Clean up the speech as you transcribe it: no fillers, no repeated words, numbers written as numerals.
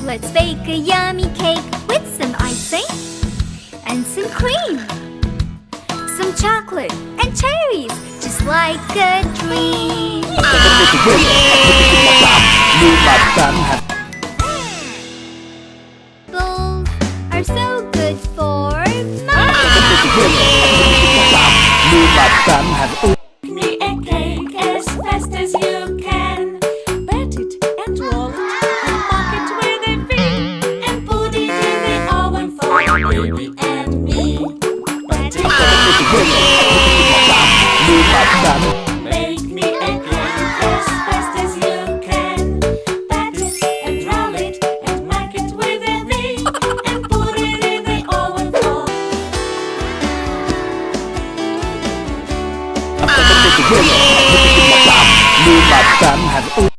Let's bake a yummy cake with some icing and some cream, some chocolate and cherries, just like a dream. Như mà bạn hạt